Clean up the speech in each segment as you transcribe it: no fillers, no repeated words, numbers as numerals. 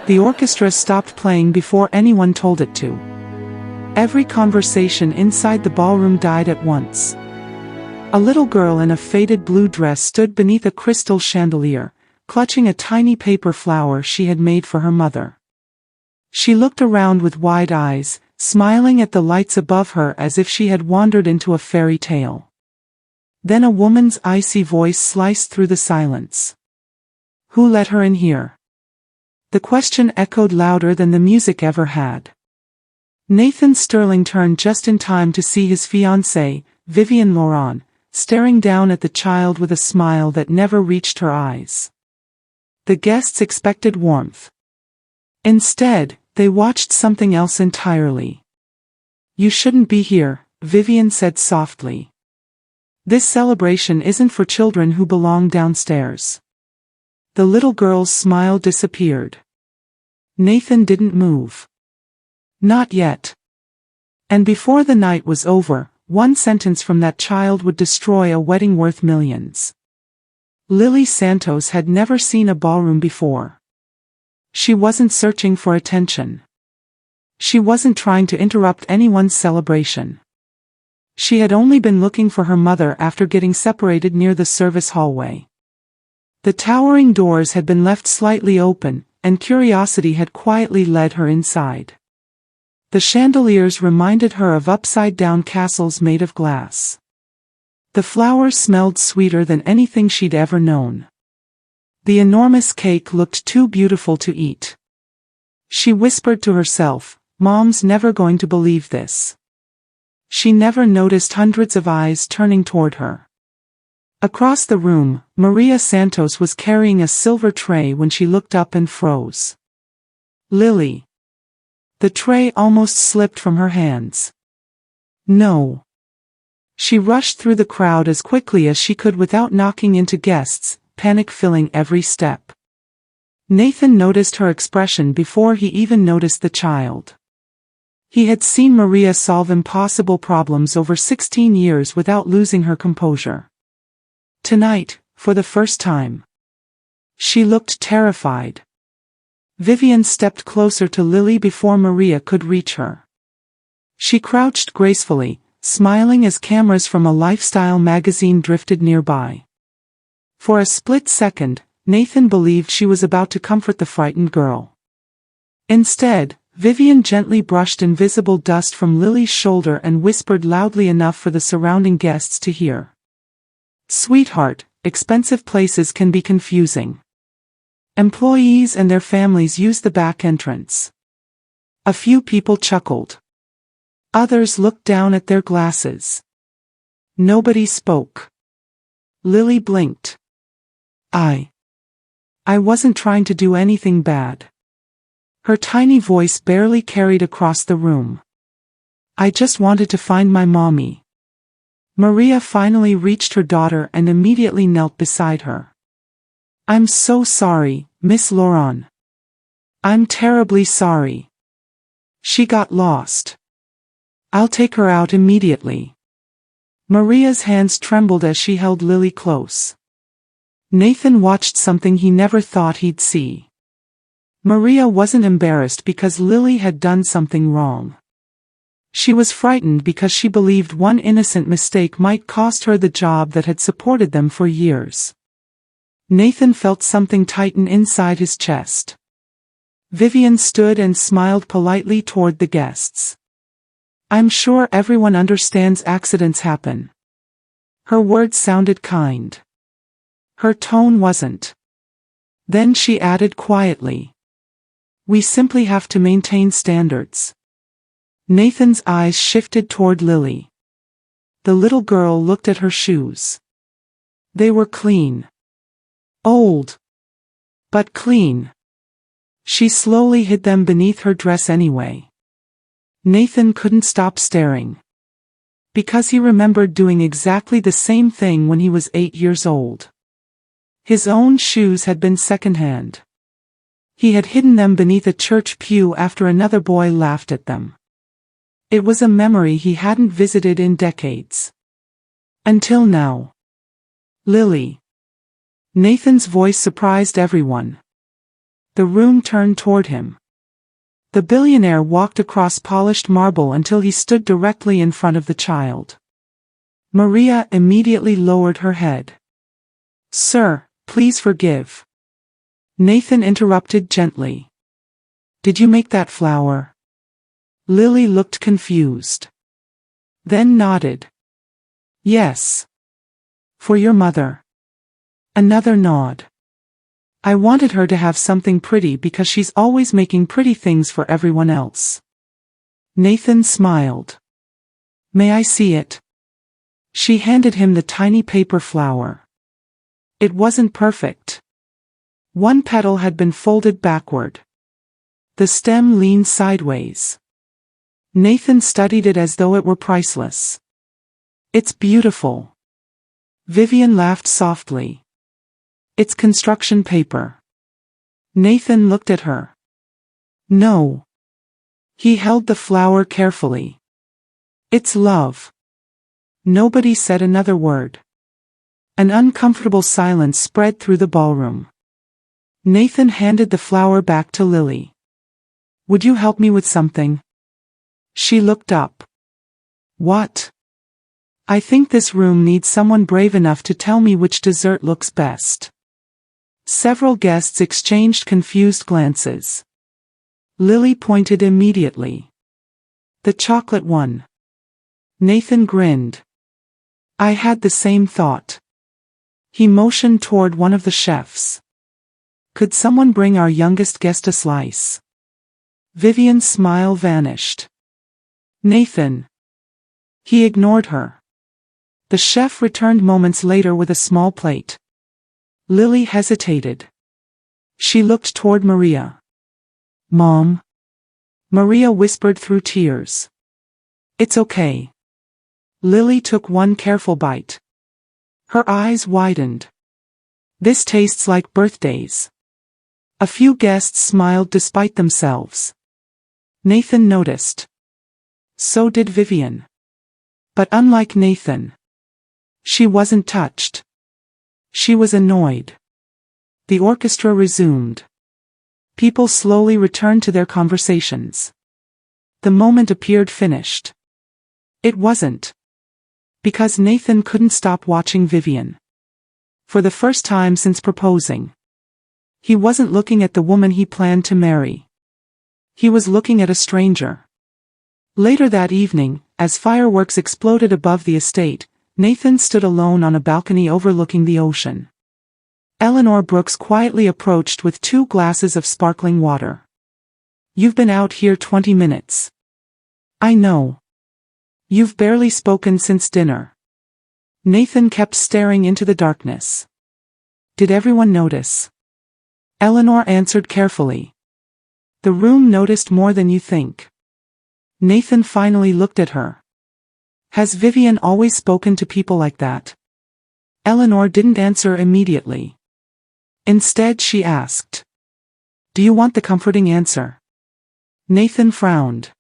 The orchestra stopped playing before anyone told it to. Every conversation inside the ballroom died at once. A little girl in a faded blue dress stood beneath a crystal chandelier, clutching a tiny paper flower she had made for her mother. She looked around with wide eyes, smiling at the lights above her as if she had wandered into a fairy tale. Then a woman's icy voice sliced through the silence. "Who let her in here?" The question echoed louder than the music ever had. Nathan Sterling turned just in time to see his fiancée, Vivien Laurent, staring down at the child with a smile that never reached her eyes. The guests expected warmth. Instead, they watched something else entirely. "You shouldn't be here," Vivien said softly. "This celebration isn't for children who belong downstairs." The little girl's smile disappeared. Nathan didn't move. Not yet. And before the night was over, one sentence from that child would destroy a wedding worth millions. Lily Santos had never seen a ballroom before. She wasn't searching for attention. She wasn't trying to interrupt anyone's celebration. She had only been looking for her mother after getting separated near the service hallway. The towering doors had been left slightly open, and curiosity had quietly led her inside. The chandeliers reminded her of upside-down castles made of glass. The flowers smelled sweeter than anything she'd ever known. The enormous cake looked too beautiful to eat. She whispered to herself, "Mom's never going to believe this." She never noticed hundreds of eyes turning toward her. Across the room, Maria Santos was carrying a silver tray when she looked up and froze. "Lily." The tray almost slipped from her hands. "No." She rushed through the crowd as quickly as she could without knocking into guests, panic filling every step. Nathan noticed her expression before he even noticed the child. He had seen Maria solve impossible problems over 16 years without losing her composure. Tonight, for the first time, she looked terrified. Vivien stepped closer to Lily before Maria could reach her. She crouched gracefully, smiling as cameras from a lifestyle magazine drifted nearby. For a split second, Nathan believed she was about to comfort the frightened girl. Instead, Vivien gently brushed invisible dust from Lily's shoulder and whispered loudly enough for the surrounding guests to hear. "Sweetheart, expensive places can be confusing. Employees and their families use the back entrance." A few people chuckled. Others looked down at their glasses. Nobody spoke. Lily blinked. I wasn't trying to do anything bad." Her tiny voice barely carried across the room. "I just wanted to find my mommy." Maria finally reached her daughter and immediately knelt beside her. "I'm so sorry, Miss Laurent. I'm terribly sorry. She got lost. I'll take her out immediately." Maria's hands trembled as she held Lily close. Nathan watched something he never thought he'd see. Maria wasn't embarrassed because Lily had done something wrong. She was frightened because she believed one innocent mistake might cost her the job that had supported them for years. Nathan felt something tighten inside his chest. Vivien stood and smiled politely toward the guests. "I'm sure everyone understands accidents happen." Her words sounded kind. Her tone wasn't. Then she added quietly, "We simply have to maintain standards." Nathan's eyes shifted toward Lily. The little girl looked at her shoes. They were clean. Old, but clean. She slowly hid them beneath her dress anyway. Nathan couldn't stop staring. Because he remembered doing exactly the same thing when he was 8 years old. His own shoes had been secondhand. He had hidden them beneath a church pew after another boy laughed at them. It was a memory he hadn't visited in decades. Until now. "Lily." Nathan's voice surprised everyone. The room turned toward him. The billionaire walked across polished marble until he stood directly in front of the child. Maria immediately lowered her head. "Sir, please forgive." Nathan interrupted gently. "Did you make that flower?" Lily looked confused. Then nodded. "Yes. For your mother." Another nod. "I wanted her to have something pretty because she's always making pretty things for everyone else." Nathan smiled. "May I see it?" She handed him the tiny paper flower. It wasn't perfect. One petal had been folded backward. The stem leaned sideways. Nathan studied it as though it were priceless. "It's beautiful." Vivien laughed softly. "It's construction paper." Nathan looked at her. "No." He held the flower carefully. "It's love." Nobody said another word. An uncomfortable silence spread through the ballroom. Nathan handed the flower back to Lily. "Would you help me with something?" She looked up. "What?" "I think this room needs someone brave enough to tell me which dessert looks best." Several guests exchanged confused glances. Lily pointed immediately. "The chocolate one." Nathan grinned. "I had the same thought." He motioned toward one of the chefs. "Could someone bring our youngest guest a slice?" Vivien's smile vanished. "Nathan." He ignored her. The chef returned moments later with a small plate. Lily hesitated. She looked toward Maria. "Mom?" Maria whispered through tears. "It's okay." Lily took one careful bite. Her eyes widened. "This tastes like birthdays." A few guests smiled despite themselves. Nathan noticed. So did Vivien. But unlike Nathan, she wasn't touched. She was annoyed. The orchestra resumed. People slowly returned to their conversations. The moment appeared finished. It wasn't. Because Nathan couldn't stop watching Vivien. For the first time since proposing. He wasn't looking at the woman he planned to marry. He was looking at a stranger. Later that evening, as fireworks exploded above the estate, Nathan stood alone on a balcony overlooking the ocean. Eleanor Brooks quietly approached with 2 glasses of sparkling water. "You've been out here 20 minutes. "I know. You've barely spoken since dinner." Nathan kept staring into the darkness. "Did everyone notice?" Eleanor answered carefully. "The room noticed more than you think." Nathan finally looked at her. "Has Vivien always spoken to people like that?" Eleanor didn't answer immediately. Instead she asked. "Do you want the comforting answer?" Nathan frowned.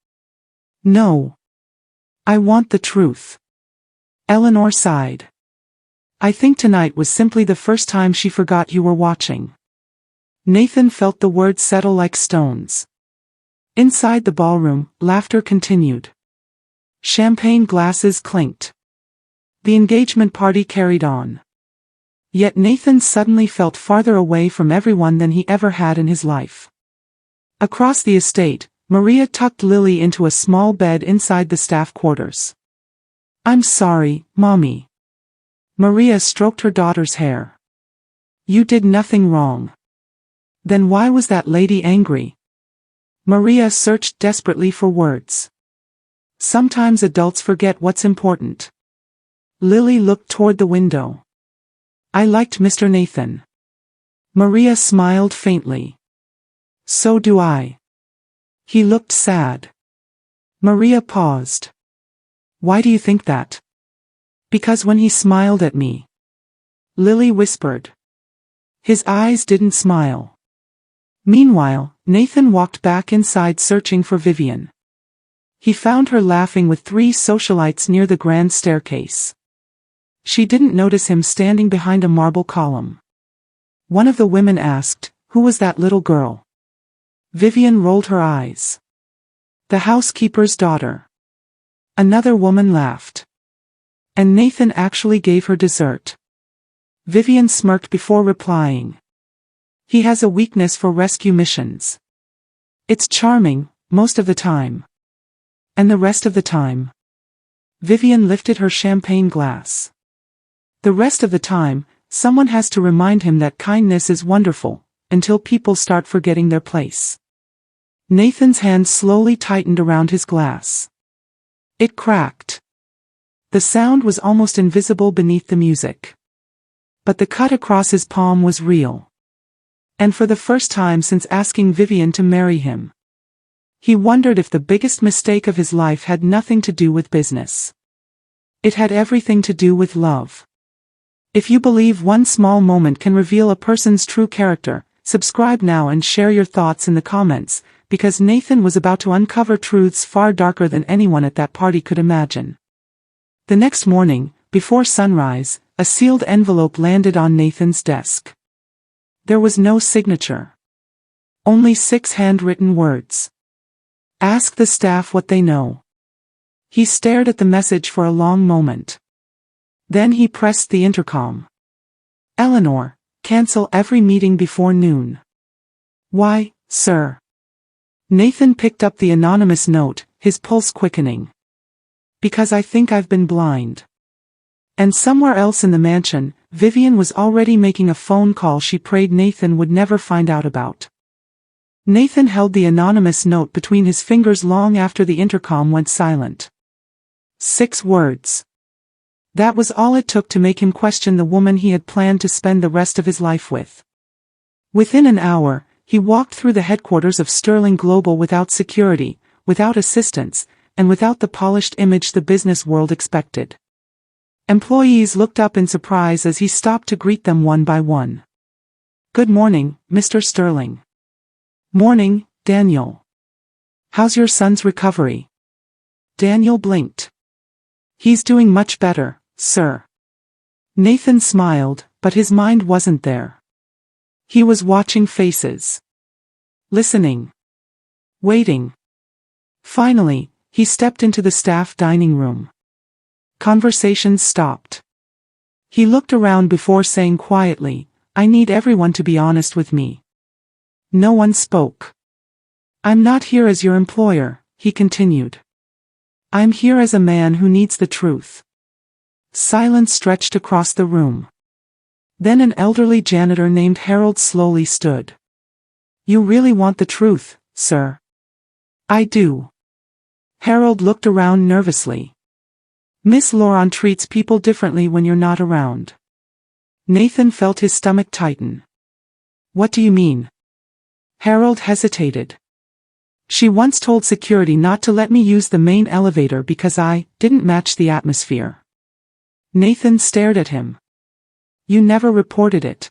"No. I want the truth." Eleanor sighed. "I think tonight was simply the first time she forgot you were watching." Nathan felt the words settle like stones. Inside the ballroom, laughter continued. Champagne glasses clinked. The engagement party carried on. Yet Nathan suddenly felt farther away from everyone than he ever had in his life. Across the estate, Maria tucked Lily into a small bed inside the staff quarters. "I'm sorry, Mommy." Maria stroked her daughter's hair. "You did nothing wrong." "Then why was that lady angry?" Maria searched desperately for words. Sometimes adults forget what's important. Lily looked toward the window. "I liked Mr. Nathan." Maria smiled faintly. "So do I." He looked sad. Maria paused. "Why do you think that?" "Because when he smiled at me." Lily whispered. "His eyes didn't smile." Meanwhile, Nathan walked back inside searching for Vivien. He found her laughing with 3 socialites near the grand staircase. She didn't notice him standing behind a marble column. One of the women asked, "Who was that little girl?" Vivien rolled her eyes. The housekeeper's daughter. Another woman laughed. And Nathan actually gave her dessert. Vivien smirked before replying. He has a weakness for rescue missions. It's charming, most of the time. And the rest of the time? Vivien lifted her champagne glass. The rest of the time, someone has to remind him that kindness is wonderful, until people start forgetting their place. Nathan's hand slowly tightened around his glass. It cracked. The sound was almost invisible beneath the music. But the cut across his palm was real. And for the first time since asking Vivien to marry him, he wondered if the biggest mistake of his life had nothing to do with business. It had everything to do with love. If you believe one small moment can reveal a person's true character, subscribe now and share your thoughts in the comments, because Nathan was about to uncover truths far darker than anyone at that party could imagine. The next morning, before sunrise, a sealed envelope landed on Nathan's desk. There was no signature. Only 6 handwritten words. Ask the staff what they know. He stared at the message for a long moment. Then he pressed the intercom. Eleanor, cancel every meeting before noon. Why, sir? Nathan picked up the anonymous note, his pulse quickening. Because I think I've been blind. And somewhere else in the mansion, Vivien was already making a phone call she prayed Nathan would never find out about. Nathan held the anonymous note between his fingers long after the intercom went silent. 6 words. That was all it took to make him question the woman he had planned to spend the rest of his life with. Within an hour, he walked through the headquarters of Sterling Global without security, without assistance, and without the polished image the business world expected. Employees looked up in surprise as he stopped to greet them one by one. Good morning, Mr. Sterling. Morning, Daniel. How's your son's recovery? Daniel blinked. He's doing much better, sir. Nathan smiled, but his mind wasn't there. He was watching faces. Listening. Waiting. Finally, he stepped into the staff dining room. Conversations stopped. He looked around before saying quietly, I need everyone to be honest with me. No one spoke. I'm not here as your employer, he continued. I'm here as a man who needs the truth. Silence stretched across the room. Then an elderly janitor named Harold slowly stood. You really want the truth, sir? I do. Harold looked around nervously. Miss Laurent treats people differently when you're not around. Nathan felt his stomach tighten. What do you mean? Harold hesitated. She once told security not to let me use the main elevator because I didn't match the atmosphere. Nathan stared at him. You never reported it.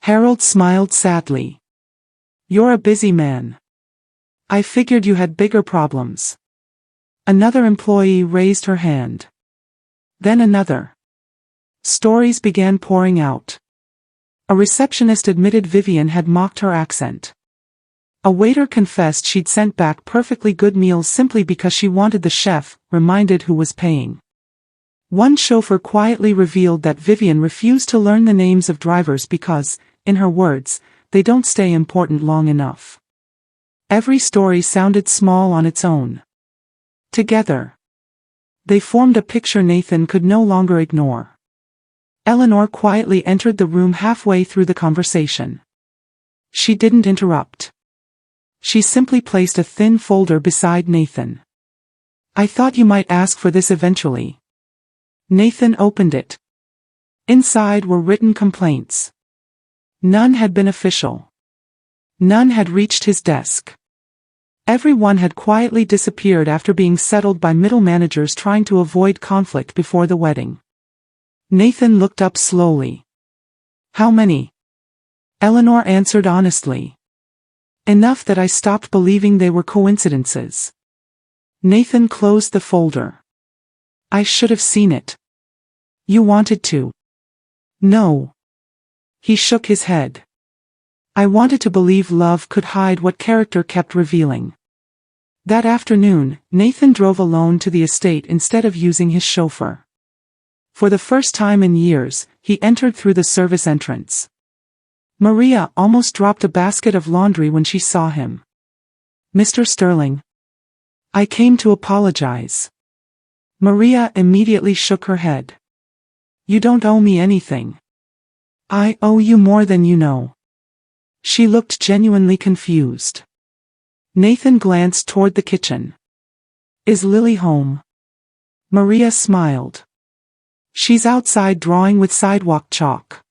Harold smiled sadly. You're a busy man. I figured you had bigger problems. Another employee raised her hand. Then another. Stories began pouring out. A receptionist admitted Vivien had mocked her accent. A waiter confessed she'd sent back perfectly good meals simply because she wanted the chef reminded who was paying. One chauffeur quietly revealed that Vivien refused to learn the names of drivers because, in her words, they don't stay important long enough. Every story sounded small on its own. Together, they formed a picture Nathan could no longer ignore. Eleanor quietly entered the room halfway through the conversation. She didn't interrupt. She simply placed a thin folder beside Nathan. I thought you might ask for this eventually. Nathan opened it. Inside were written complaints. None had been official. None had reached his desk. Everyone had quietly disappeared after being settled by middle managers trying to avoid conflict before the wedding. Nathan looked up slowly. How many? Eleanor answered honestly. Enough that I stopped believing they were coincidences. Nathan closed the folder. I should have seen it. You wanted to. No. He shook his head. I wanted to believe love could hide what character kept revealing. That afternoon, Nathan drove alone to the estate instead of using his chauffeur. For the first time in years, he entered through the service entrance. Maria almost dropped a basket of laundry when she saw him. "Mr. Sterling. I came to apologize." Maria immediately shook her head. "You don't owe me anything." "I owe you more than you know." She looked genuinely confused. Nathan glanced toward the kitchen. "Is Lily home?" Maria smiled. "She's outside drawing with sidewalk chalk."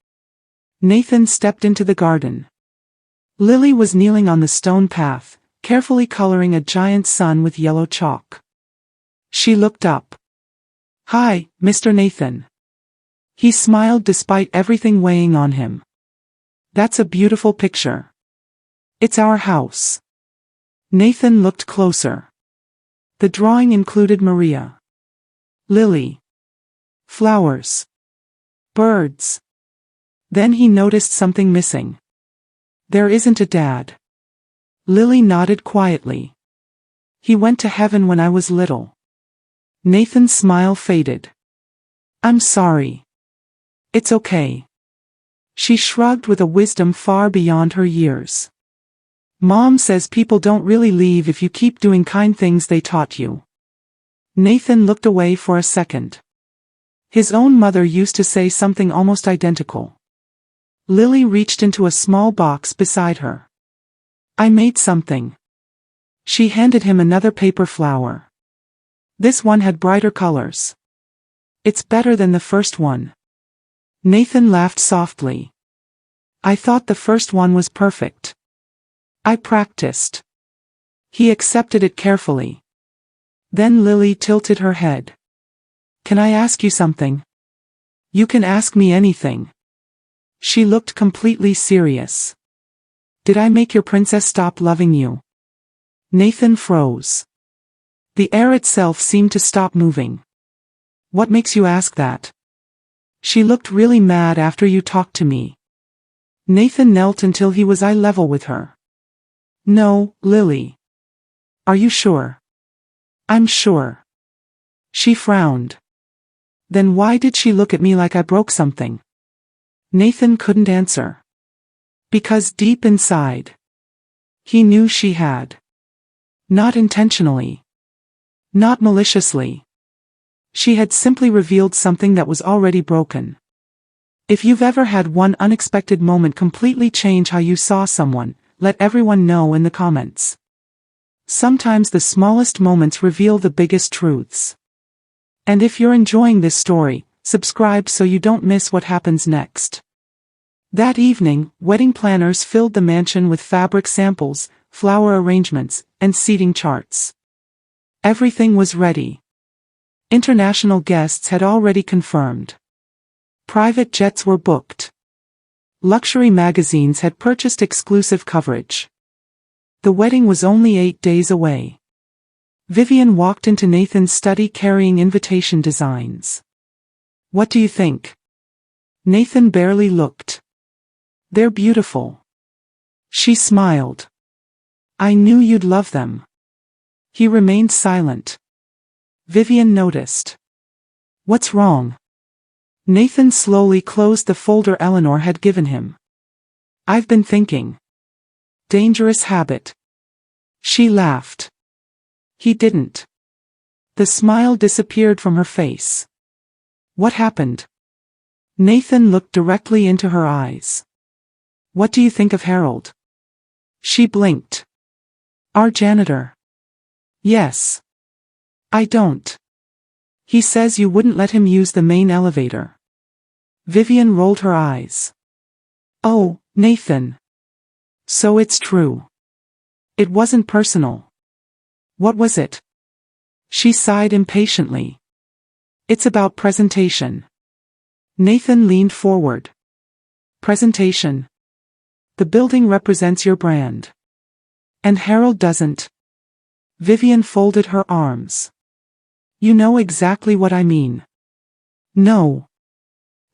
Nathan stepped into the garden. Lily was kneeling on the stone path, carefully coloring a giant sun with yellow chalk. She looked up. "Hi, Mr. Nathan." He smiled despite everything weighing on him. "That's a beautiful picture. It's our house." Nathan looked closer. The drawing included Maria, Lily, flowers, birds. Then he noticed something missing. "There isn't a dad." Lily nodded quietly. "He went to heaven when I was little." Nathan's smile faded. "I'm sorry." "It's okay." She shrugged with a wisdom far beyond her years. "Mom says people don't really leave if you keep doing kind things they taught you." Nathan looked away for a second. His own mother used to say something almost identical. Lily reached into a small box beside her. "I made something." She handed him another paper flower. "This one had brighter colors. It's better than the first one." Nathan laughed softly. "I thought the first one was perfect. I practiced." He accepted it carefully. Then Lily tilted her head. "Can I ask you something?" "You can ask me anything." She looked completely serious. "Did I make your princess stop loving you?" Nathan froze. The air itself seemed to stop moving. "What makes you ask that?" "She looked really mad after you talked to me." Nathan knelt until he was eye level with her. "No, Lily." "Are you sure?" "I'm sure." She frowned. "Then why did she look at me like I broke something?" Nathan couldn't answer. Because deep inside, he knew she had. Not intentionally. Not maliciously. She had simply revealed something that was already broken. If you've ever had one unexpected moment completely change how you saw someone, let everyone know in the comments. Sometimes the smallest moments reveal the biggest truths. And if you're enjoying this story, subscribe so you don't miss what happens next. That evening, wedding planners filled the mansion with fabric samples, flower arrangements, and seating charts. Everything was ready. International guests had already confirmed. Private jets were booked. Luxury magazines had purchased exclusive coverage. The wedding was only 8 days away. Vivien walked into Nathan's study carrying invitation designs. "What do you think?" Nathan barely looked. "They're beautiful." She smiled. "I knew you'd love them." He remained silent. Vivien noticed. "What's wrong?" Nathan slowly closed the folder Eleanor had given him. "I've been thinking." "Dangerous habit." She laughed. He didn't. The smile disappeared from her face. "What happened?" Nathan looked directly into her eyes. "What do you think of Harold?" She blinked. "Our janitor." "Yes." "I don't. He says you wouldn't let him use the main elevator." Vivien rolled her eyes. "Oh, Nathan. So it's true." "It wasn't personal." "What was it?" She sighed impatiently. "It's about presentation." Nathan leaned forward. "Presentation? The building represents your brand. And Harold doesn't." Vivien folded her arms. "You know exactly what I mean." "No."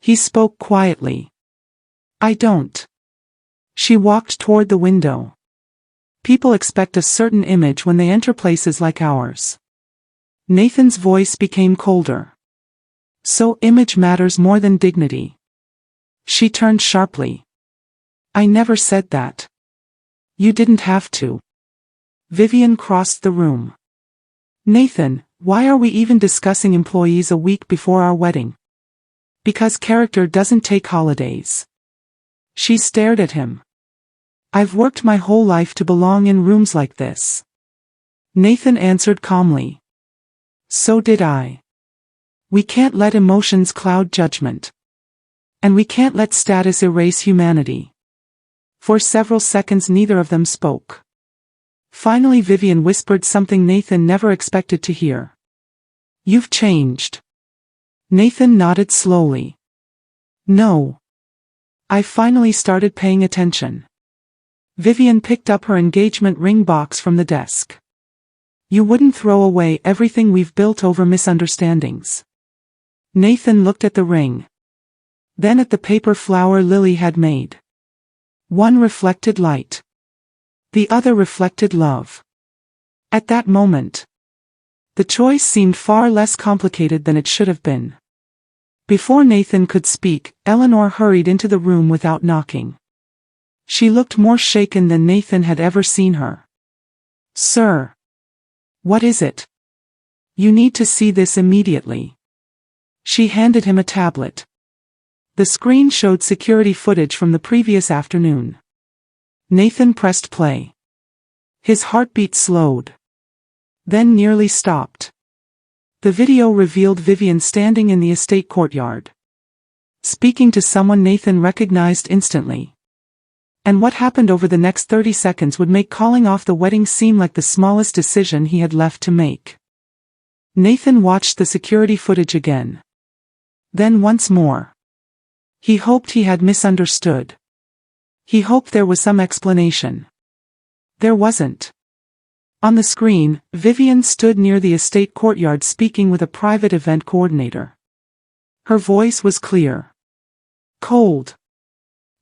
He spoke quietly. "I don't." She walked toward the window. People expect a certain image when they enter places like ours. Nathan's voice became colder. So image matters more than dignity. She turned sharply. I never said that. You didn't have to. Vivien crossed the room. Nathan, why are we even discussing employees a week before our wedding? Because character doesn't take holidays. She stared at him. I've worked my whole life to belong in rooms like this. Nathan answered calmly. So did I. We can't let emotions cloud judgment. And we can't let status erase humanity. For several seconds neither of them spoke. Finally Vivien whispered something Nathan never expected to hear. You've changed. Nathan nodded slowly. No. I finally started paying attention. Vivien picked up her engagement ring box from the desk. You wouldn't throw away everything we've built over misunderstandings. Nathan looked at the ring. Then at the paper flower Lily had made. One reflected light. The other reflected love. At that moment, the choice seemed far less complicated than it should have been. Before Nathan could speak, Eleanor hurried into the room without knocking. She looked more shaken than Nathan had ever seen her. Sir. What is it? You need to see this immediately. She handed him a tablet. The screen showed security footage from the previous afternoon. Nathan pressed play. His heartbeat slowed. Then nearly stopped. The video revealed Vivien standing in the estate courtyard. Speaking to someone Nathan recognized instantly. And what happened over the next 30 seconds would make calling off the wedding seem like the smallest decision he had left to make. Nathan watched the security footage again. Then once more. He hoped he had misunderstood. He hoped there was some explanation. There wasn't. On the screen, Vivien stood near the estate courtyard speaking with a private event coordinator. Her voice was clear. Cold.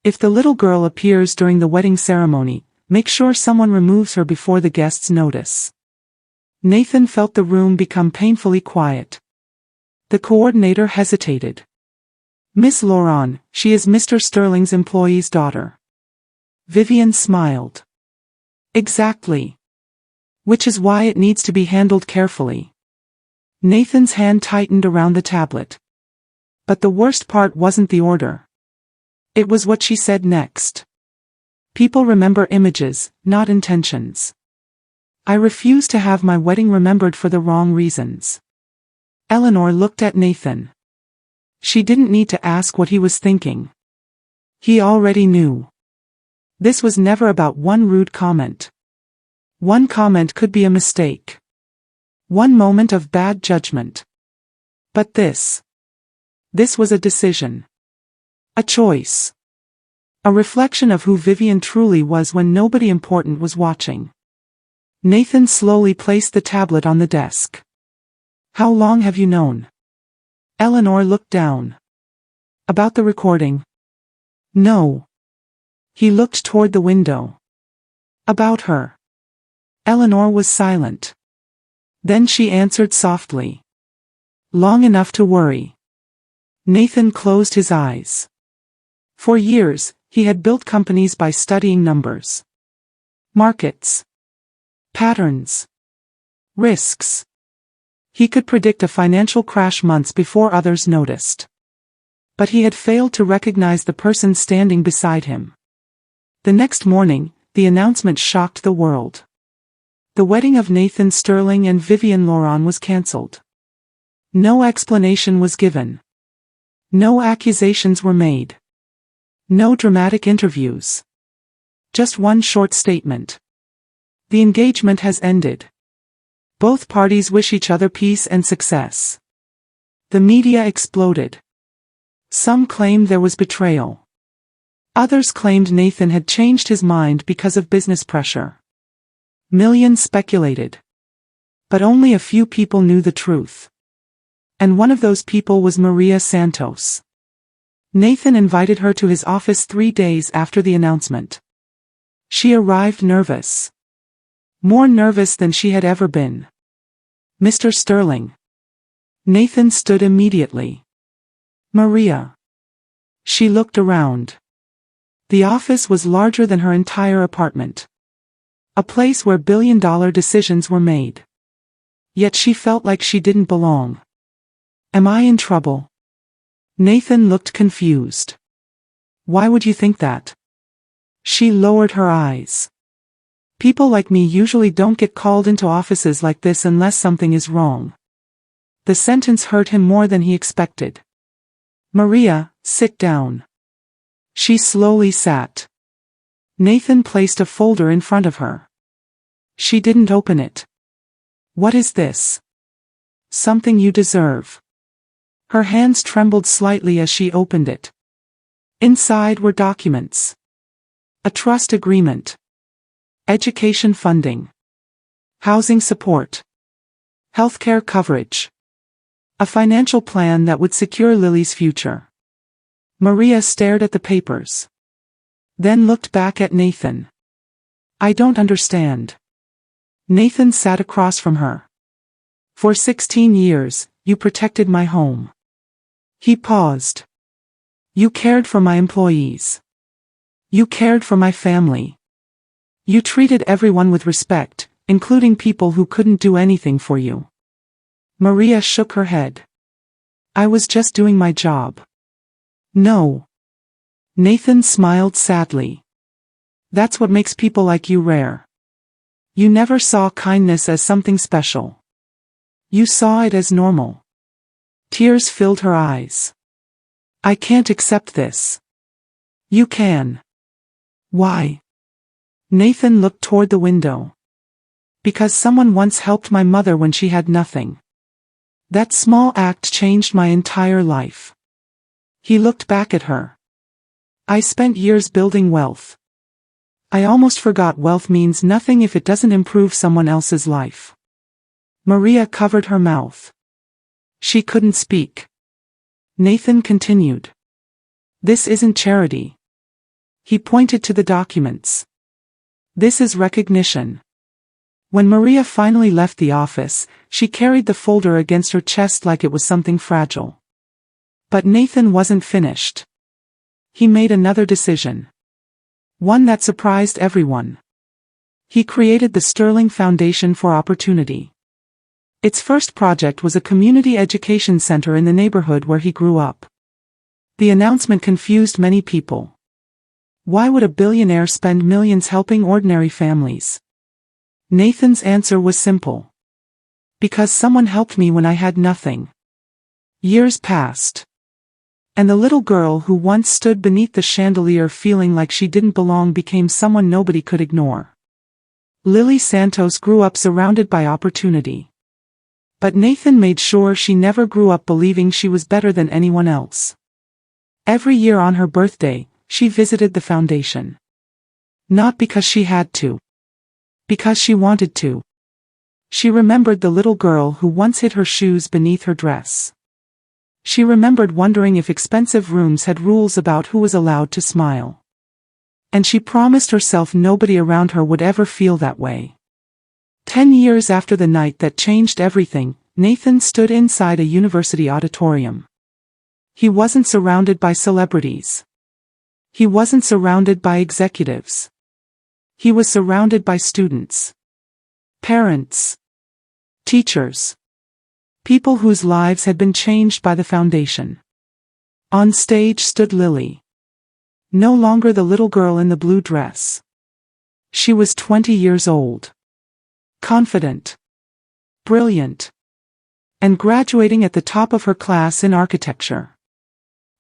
If the little girl appears during the wedding ceremony, make sure someone removes her before the guests notice. Nathan felt the room become painfully quiet. The coordinator hesitated. Miss Laurent, she is Mr. Sterling's employee's daughter. Vivien smiled. Exactly. Which is why it needs to be handled carefully. Nathan's hand tightened around the tablet. But the worst part wasn't the order. It was what she said next. People remember images, not intentions. I refuse to have my wedding remembered for the wrong reasons. Eleanor looked at Nathan. She didn't need to ask what he was thinking. He already knew. This was never about one rude comment. One comment could be a mistake. One moment of bad judgment. But this was a decision. A choice. A reflection of who Vivien truly was when nobody important was watching. Nathan slowly placed the tablet on the desk. How long have you known? Eleanor looked down. About the recording? No. He looked toward the window. About her. Eleanor was silent. Then she answered softly. Long enough to worry. Nathan closed his eyes. For years, he had built companies by studying numbers. Markets. Patterns. Risks. He could predict a financial crash months before others noticed. But he had failed to recognize the person standing beside him. The next morning, the announcement shocked the world. The wedding of Nathan Sterling and Vivien Laurent was cancelled. No explanation was given. No accusations were made. No dramatic interviews. Just one short statement. The engagement has ended. Both parties wish each other peace and success. The media exploded. Some claimed there was betrayal. Others claimed Nathan had changed his mind because of business pressure. Millions speculated. But only a few people knew the truth. And one of those people was Maria Santos. Nathan invited her to his office 3 days after the announcement. She arrived nervous. More nervous than she had ever been. Mr. Sterling. Nathan stood immediately. Maria. She looked around. The office was larger than her entire apartment. A place where billion-dollar decisions were made. Yet she felt like she didn't belong. Am I in trouble? Nathan looked confused. Why would you think that? She lowered her eyes. People like me usually don't get called into offices like this unless something is wrong. The sentence hurt him more than he expected. Maria, sit down. She slowly sat. Nathan placed a folder in front of her. She didn't open it. What is this? Something you deserve. Her hands trembled slightly as she opened it. Inside were documents. A trust agreement. Education funding. Housing support. Healthcare coverage. A financial plan that would secure Lily's future. Maria stared at the papers. Then looked back at Nathan. I don't understand. Nathan sat across from her. For 16 years, you protected my home. He paused. You cared for my employees. You cared for my family. You treated everyone with respect, including people who couldn't do anything for you. Maria shook her head. I was just doing my job. No. Nathan smiled sadly. That's what makes people like you rare. You never saw kindness as something special. You saw it as normal. Tears filled her eyes. I can't accept this. You can. Why? Nathan looked toward the window. Because someone once helped my mother when she had nothing. That small act changed my entire life. He looked back at her. I spent years building wealth. I almost forgot wealth means nothing if it doesn't improve someone else's life. Maria covered her mouth. She couldn't speak. Nathan continued. This isn't charity. He pointed to the documents. This is recognition. When Maria finally left the office, she carried the folder against her chest like it was something fragile. But Nathan wasn't finished. He made another decision. One that surprised everyone. He created the Sterling Foundation for Opportunity. Its first project was a community education center in the neighborhood where he grew up. The announcement confused many people. Why would a billionaire spend millions helping ordinary families? Nathan's answer was simple. Because someone helped me when I had nothing. Years passed. And the little girl who once stood beneath the chandelier feeling like she didn't belong became someone nobody could ignore. Lily Santos grew up surrounded by opportunity. But Nathan made sure she never grew up believing she was better than anyone else. Every year on her birthday, she visited the foundation. Not because she had to. Because she wanted to. She remembered the little girl who once hid her shoes beneath her dress. She remembered wondering if expensive rooms had rules about who was allowed to smile. And she promised herself nobody around her would ever feel that way. 10 years after the night that changed everything, Nathan stood inside a university auditorium. He wasn't surrounded by celebrities. He wasn't surrounded by executives. He was surrounded by students. Parents. Teachers. People whose lives had been changed by the foundation. On stage stood Lily. No longer the little girl in the blue dress. She was 20 years old. Confident. Brilliant. And graduating at the top of her class in architecture.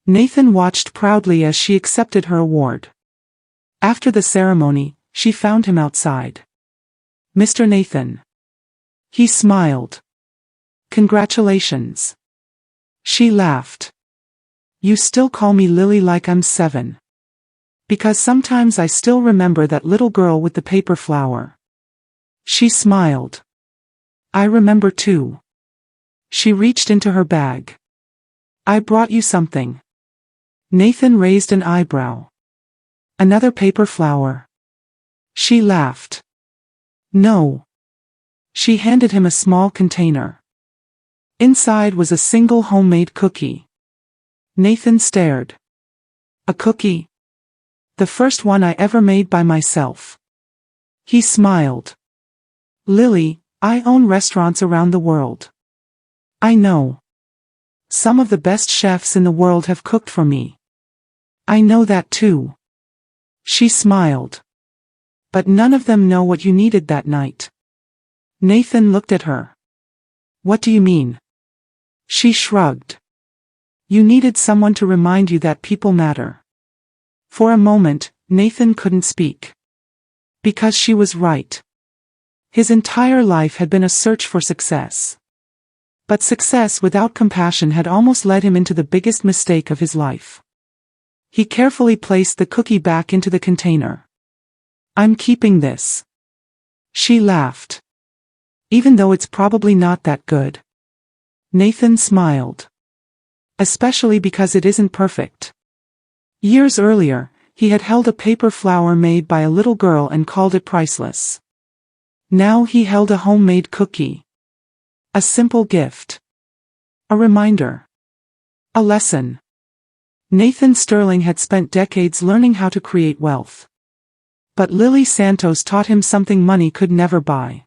Nathan watched proudly as she accepted her award. After the ceremony, she found him outside. Mr. Nathan. He smiled. Congratulations. She laughed. You still call me Lily like I'm 7. Because sometimes I still remember that little girl with the paper flower. She smiled. I remember too. She reached into her bag. I brought you something. Nathan raised an eyebrow. Another paper flower. She laughed. No. She handed him a small container. Inside was a single homemade cookie. Nathan stared. A cookie? The first one I ever made by myself. He smiled. Lily, I own restaurants around the world. I know. Some of the best chefs in the world have cooked for me. I know that too. She smiled. But none of them know what you needed that night. Nathan looked at her. What do you mean? She shrugged. You needed someone to remind you that people matter. For a moment, Nathan couldn't speak. Because she was right. His entire life had been a search for success. But success without compassion had almost led him into the biggest mistake of his life. He carefully placed the cookie back into the container. I'm keeping this. She laughed. Even though it's probably not that good. Nathan smiled. Especially because it isn't perfect. Years earlier, he had held a paper flower made by a little girl and called it priceless. Now he held a homemade cookie. A simple gift. A reminder. A lesson. Nathan Sterling had spent decades learning how to create wealth. But Lily Santos taught him something money could never buy.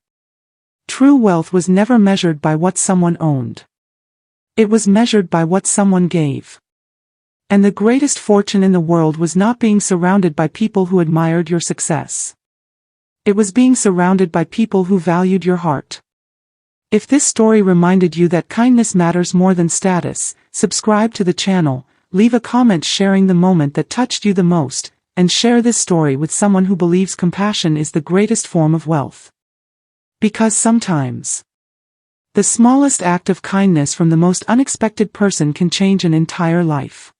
True wealth was never measured by what someone owned. It was measured by what someone gave. And the greatest fortune in the world was not being surrounded by people who admired your success. It was being surrounded by people who valued your heart. If this story reminded you that kindness matters more than status, subscribe to the channel, leave a comment sharing the moment that touched you the most, and share this story with someone who believes compassion is the greatest form of wealth. Because sometimes, the smallest act of kindness from the most unexpected person can change an entire life.